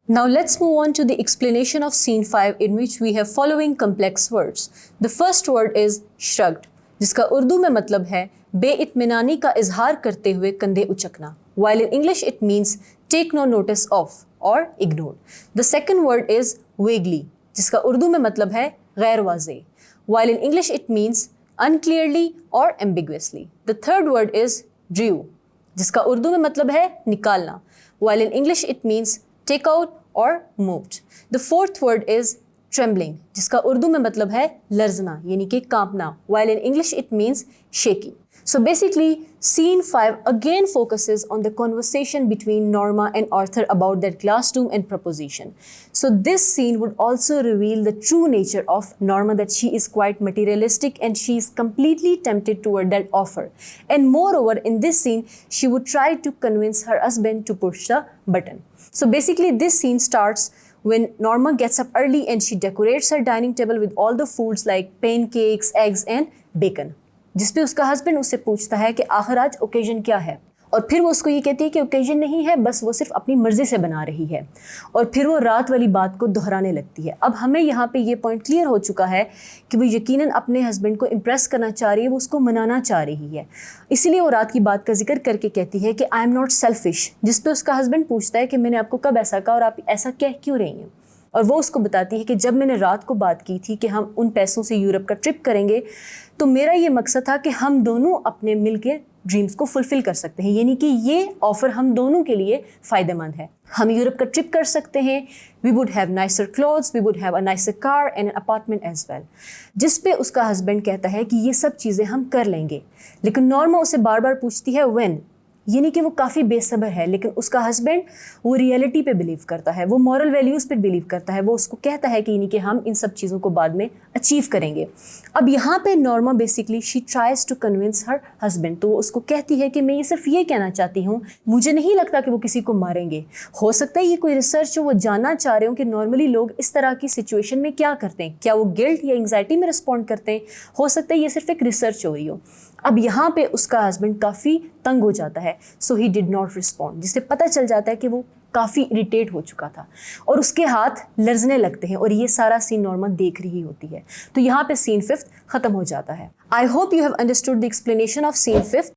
Now let's move on to the explanation of scene 5, in which we have following complex words. The first word is shrugged, जिसका उर्दू में मतलब है बेइत्मीनानी का इजहार करते हुए कंधे उचकना, while in English it means take no notice of or ignore. The second word is vaguely, जिसका उर्दू में मतलब है गैर वाज़ेह, while in English it means unclearly or ambiguously. The third word is drew, जिसका उर्दू में मतलब है निकालना, while in English it means take out or moved. The fourth word is trembling, जिसका उर्दू में मतलब है लर्जना यानी कि कांपना, while in English it means shaking. So basically, scene 5 again focuses on the conversation between Norma and Arthur about their classroom and proposition. So this scene would also reveal the true nature of Norma, that she is quite materialistic and she is completely tempted toward that offer. And moreover, in this scene, she would try to convince her husband to push the button. So basically, this scene starts when Norma gets up early and she decorates her dining table with all the foods like pancakes, eggs and bacon. जिस पे उसका husband उससे पूछता है कि आखिर आज occasion क्या है, और फिर वो उसको ये कहती है कि ओकेजन नहीं है, बस वो सिर्फ अपनी मर्ज़ी से बना रही है, और फिर वो रात वाली बात को दोहराने लगती है. अब हमें यहाँ पे ये पॉइंट क्लियर हो चुका है कि वो यकीनन अपने हस्बैंड को इम्प्रेस करना चाह रही है, वो उसको मनाना चाह रही है, इसीलिए वो रात की बात का जिक्र करके कहती है कि आई एम नॉट सेल्फिश, जिस पे उसका हस्बैंड पूछता है कि मैंने आपको कब ऐसा कहा और आप ऐसा कह क्यों रही हैं. और वो उसको बताती है कि जब मैंने रात को बात की थी कि हम उन पैसों से यूरोप का ट्रिप करेंगे, तो मेरा ये मकसद था कि हम दोनों अपने मिल के ड्रीम्स को फुलफ़िल कर सकते हैं, यानी कि ये ऑफ़र हम दोनों के लिए फ़ायदेमंद है. हम यूरोप का ट्रिप कर सकते हैं, we would have nicer clothes, we would have a nicer car and an apartment as well. जिस पे उसका हस्बैंड कहता है कि ये सब चीज़ें हम कर लेंगे, लेकिन नॉर्मा उसे बार बार पूछती है व्हेन, यानी कि वो काफ़ी बेसब्र है, लेकिन उसका हस्बैंड वो रियलिटी पे बिलीव करता है, वो मॉरल वैल्यूज़ पे बिलीव करता है, वो उसको कहता है कि यानी कि हम इन सब चीज़ों को बाद में अचीव करेंगे. अब यहाँ पे Norma basically she tries to convince her husband, तो वो उसको कहती है कि मैं ये सिर्फ ये कहना चाहती हूँ, मुझे नहीं लगता कि वो किसी को मारेंगे. हो सकता है ये कोई रिसर्च हो, वो जानना चाह रहे हो कि नॉर्मली लोग इस तरह की सिचुएशन में क्या करते हैं, क्या वो गिल्ट या एंग्जाइटी में रिस्पॉन्ड करते हैं, हो सकता है ये सिर्फ एक रिसर्च हो रही हो. अब यहाँ पे उसका हस्बैंड काफ़ी तंग हो जाता है, सो ही डिड नॉट रिस्पॉन्ड, जिससे पता चल जाता है कि वो काफ़ी इरिटेट हो चुका था और उसके हाथ लर्जने लगते हैं, और ये सारा सीन नॉर्मा देख रही होती है. तो यहाँ पे सीन 5 ख़त्म हो जाता है. I hope you have understood the explanation of scene 5.